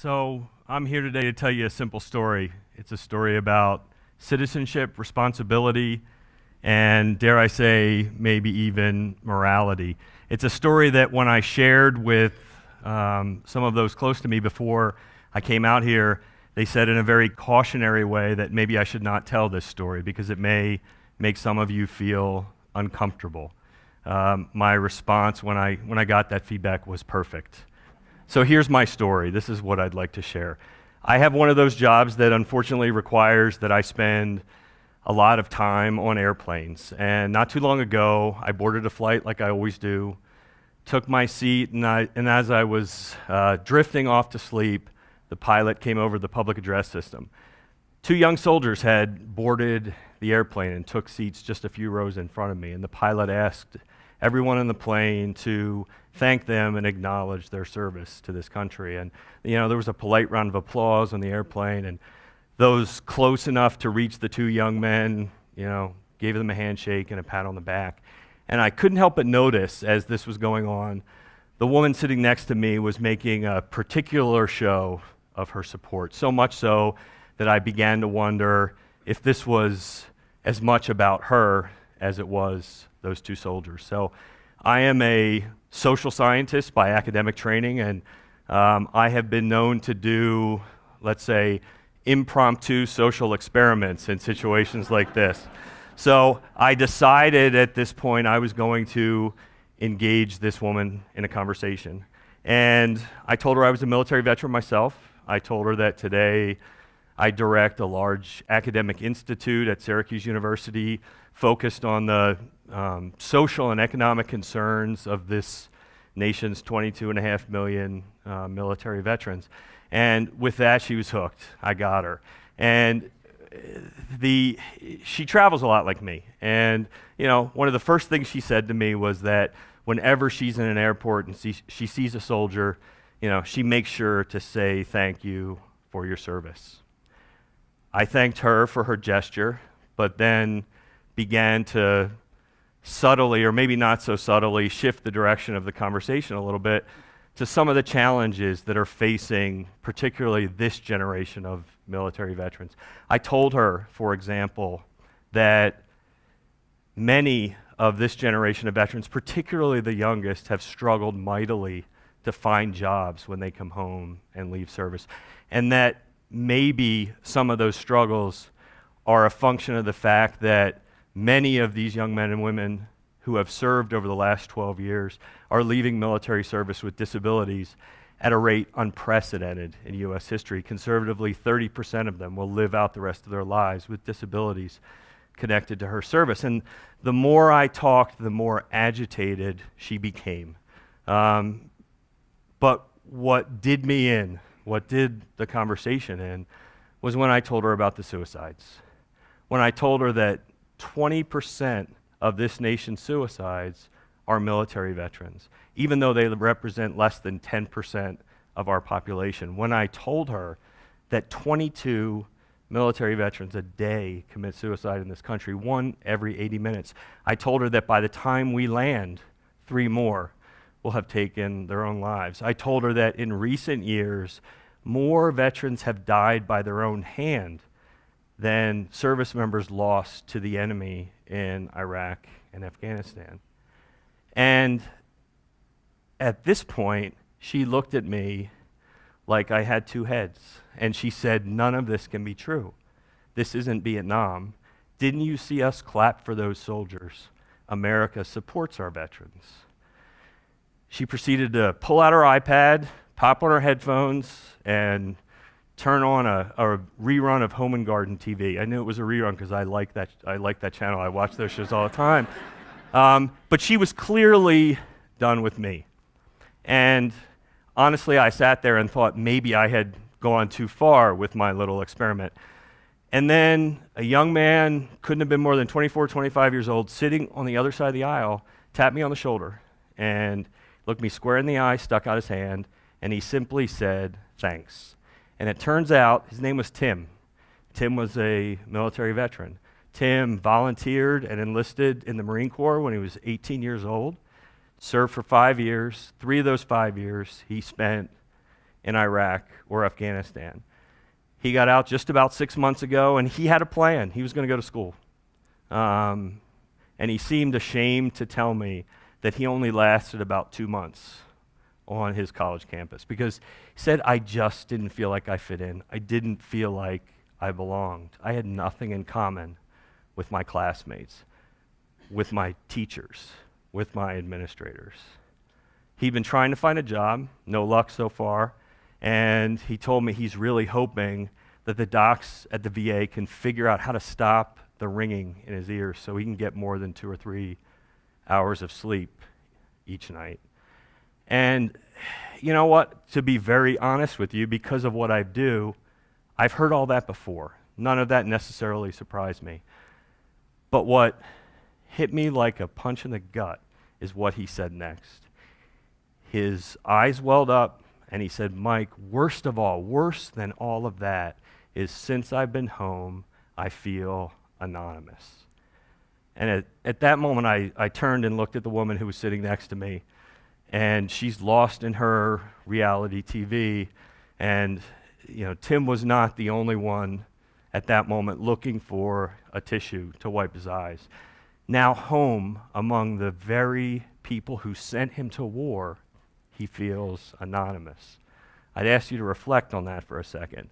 So I'm here today to tell you a simple story. It's a story about citizenship, responsibility, and dare I say, maybe even morality. It's a story that when I shared with some of those close to me before I came out here, they said in a very cautionary way that maybe I should not tell this story because it may make some of you feel uncomfortable. My response when I got that feedback was perfect. So here's my story. This is what I'd like to share. I have one of those jobs that unfortunately requires that I spend a lot of time on airplanes. And not too long ago, I boarded a flight like I always do, took my seat, and as I was drifting off to sleep, the pilot came over the public address system. Two young soldiers had boarded the airplane and took seats just a few rows in front of me, and the pilot asked everyone in the plane to thank them and acknowledge their service to this country. And there was a polite round of applause on the airplane, and those close enough to reach the two young men, gave them a handshake and a pat on the back. And I couldn't help but notice as this was going on, the woman sitting next to me was making a particular show of her support, so much so that I began to wonder if this was as much about her as it was those two soldiers. So I am a social scientist by academic training, and I have been known to do, let's say, impromptu social experiments in situations like this. So I decided at this point I was going to engage this woman in a conversation. And I told her I was a military veteran myself. I told her that today I direct a large academic institute at Syracuse University focused on the social and economic concerns of this nation's 22.5 million military veterans. And with that, she was hooked. I got her. And she travels a lot like me. And one of the first things she said to me was that whenever she's in an airport and she sees a soldier, she makes sure to say thank you for your service. I thanked her for her gesture, but then began to subtly, or maybe not so subtly, shift the direction of the conversation a little bit to some of the challenges that are facing particularly this generation of military veterans. I told her, for example, that many of this generation of veterans, particularly the youngest, have struggled mightily to find jobs when they come home and leave service, and that maybe some of those struggles are a function of the fact that many of these young men and women who have served over the last 12 years are leaving military service with disabilities at a rate unprecedented in U.S. history. Conservatively, 30% of them will live out the rest of their lives with disabilities connected to her service. And the more I talked, the more agitated she became. But what did me in, what did the conversation in, was when I told her about the suicides. When I told her that 20% of this nation's suicides are military veterans, even though they represent less than 10% of our population. When I told her that 22 military veterans a day commit suicide in this country, one every 80 minutes, I told her that by the time we land, 3 more will have taken their own lives. I told her that in recent years, more veterans have died by their own hand than service members lost to the enemy in Iraq and Afghanistan. And at this point, she looked at me like I had 2 heads, and she said, "None of this can be true. This isn't Vietnam. Didn't you see us clap for those soldiers? America supports our veterans." She proceeded to pull out her iPad, pop on her headphones, and turn on a rerun of Home and Garden TV. I knew it was a rerun because I like that channel. I watch those shows all the time. But she was clearly done with me. And honestly, I sat there and thought maybe I had gone too far with my little experiment. And then a young man, couldn't have been more than 24, 25 years old, sitting on the other side of the aisle, tapped me on the shoulder and looked me square in the eye, stuck out his hand, and he simply said, "Thanks." And it turns out his name was Tim. Tim was a military veteran. Tim volunteered and enlisted in the Marine Corps when he was 18 years old, served for 5 years. 3 of those 5 years he spent in Iraq or Afghanistan. He got out just about 6 months ago, and he had a plan. He was going to go to school. And he seemed ashamed to tell me that he only lasted about 2 months on his college campus because he said, I just didn't feel like I fit in. I didn't feel like I belonged. I had nothing in common with my classmates, with my teachers, with my administrators. He'd been trying to find a job, no luck so far, and he told me he's really hoping that the docs at the VA can figure out how to stop the ringing in his ears so he can get more than 2 or 3 hours of sleep each night. And you know what? To be very honest with you, because of what I do, I've heard all that before. None of that necessarily surprised me. But what hit me like a punch in the gut is what he said next. His eyes welled up, and he said, Mike, worst of all, worse than all of that is since I've been home, I feel anonymous. And at that moment, I turned and looked at the woman who was sitting next to me, and she's lost in her reality TV. And Tim was not the only one at that moment looking for a tissue to wipe his eyes. Now home among the very people who sent him to war, he feels anonymous. I'd ask you to reflect on that for a second.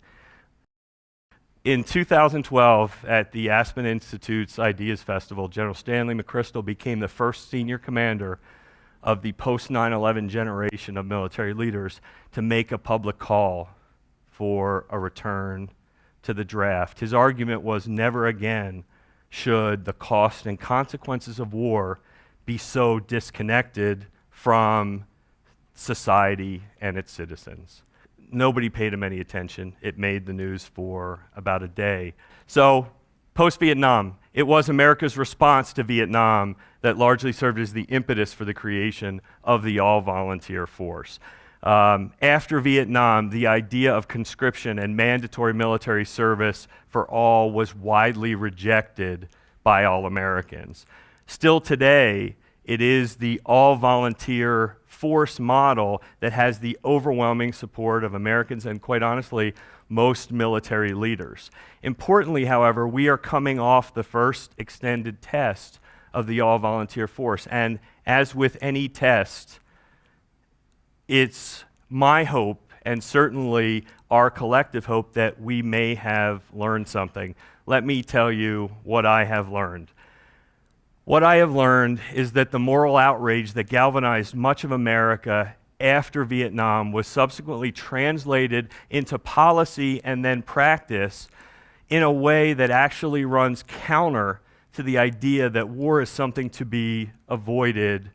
In 2012, at the Aspen Institute's Ideas Festival, General Stanley McChrystal became the first senior commander of the post-9/11 generation of military leaders to make a public call for a return to the draft. His argument was never again should the cost and consequences of war be so disconnected from society and its citizens. Nobody paid him any attention. It made the news for about a day. So, post-Vietnam, it was America's response to Vietnam that largely served as the impetus for the creation of the all-volunteer force. After Vietnam, the idea of conscription and mandatory military service for all was widely rejected by all Americans. Still today, it is the all-volunteer force model that has the overwhelming support of Americans and, quite honestly, most military leaders. Importantly, however, we are coming off the first extended test of the all-volunteer force, and as with any test, it's my hope, and certainly our collective hope, that we may have learned something. Let me tell you what I have learned. What I have learned is that the moral outrage that galvanized much of America after Vietnam was subsequently translated into policy and then practice in a way that actually runs counter to the idea that war is something to be avoided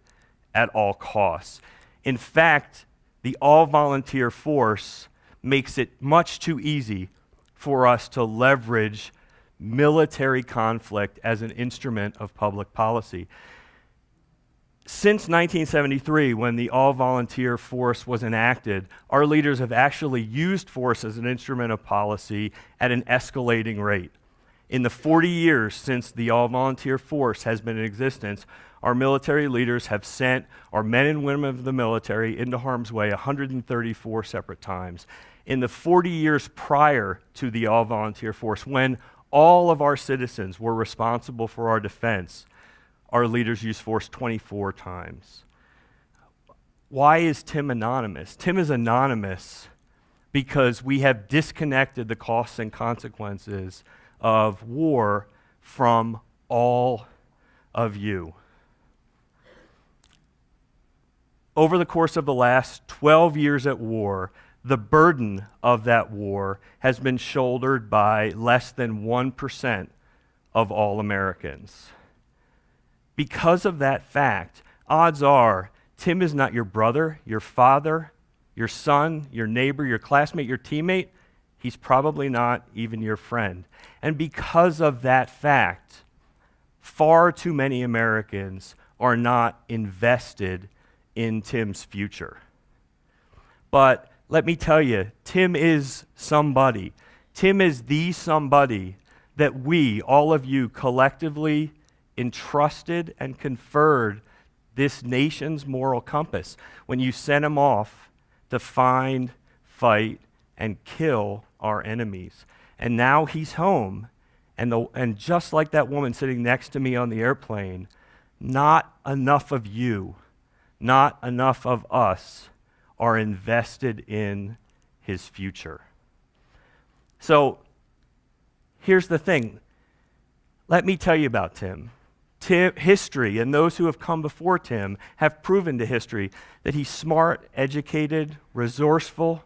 at all costs. In fact, the all-volunteer force makes it much too easy for us to leverage military conflict as an instrument of public policy. Since 1973, when the all-volunteer force was enacted, our leaders have actually used force as an instrument of policy at an escalating rate. In the 40 years since the all-volunteer force has been in existence, our military leaders have sent our men and women of the military into harm's way 134 separate times. In the 40 years prior to the all-volunteer force, when all of our citizens were responsible for our defense, our leaders used force 24 times. Why is Tim anonymous? Tim is anonymous because we have disconnected the costs and consequences of war from all of you. Over the course of the last 12 years at war, the burden of that war has been shouldered by less than 1% of all Americans. Because of that fact, odds are Tim is not your brother, your father, your son, your neighbor, your classmate, your teammate. He's probably not even your friend. And because of that fact, far too many Americans are not invested in Tim's future. But let me tell you, Tim is somebody. Tim is the somebody that we, all of you, collectively entrusted and conferred this nation's moral compass when you sent him off to find fight, and kill our enemies. And now he's home, and just like that woman sitting next to me on the airplane, not enough of you, not enough of us are invested in his future. So here's the thing. Let me tell you about Tim. History and those who have come before Tim have proven to history that he's smart, educated, resourceful,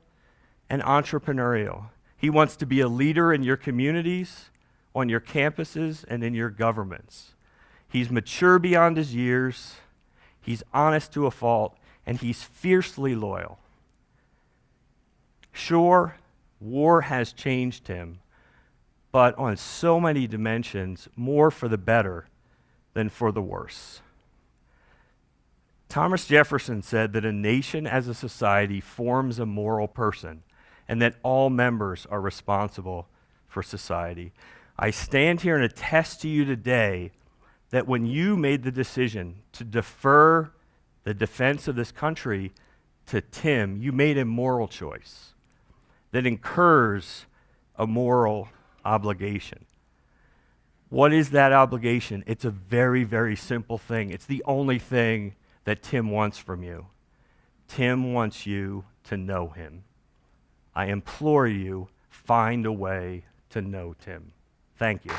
and entrepreneurial. He wants to be a leader in your communities, on your campuses, and in your governments. He's mature beyond his years, he's honest to a fault, and he's fiercely loyal. Sure, war has changed him, but on so many dimensions, more for the better than for the worse. Thomas Jefferson said that a nation as a society forms a moral person, and that all members are responsible for society. I stand here and attest to you today that when you made the decision to defer the defense of this country to Tim, you made a moral choice that incurs a moral obligation. What is that obligation? It's a very, very simple thing. It's the only thing that Tim wants from you. Tim wants you to know him. I implore you, find a way to know Tim. Thank you.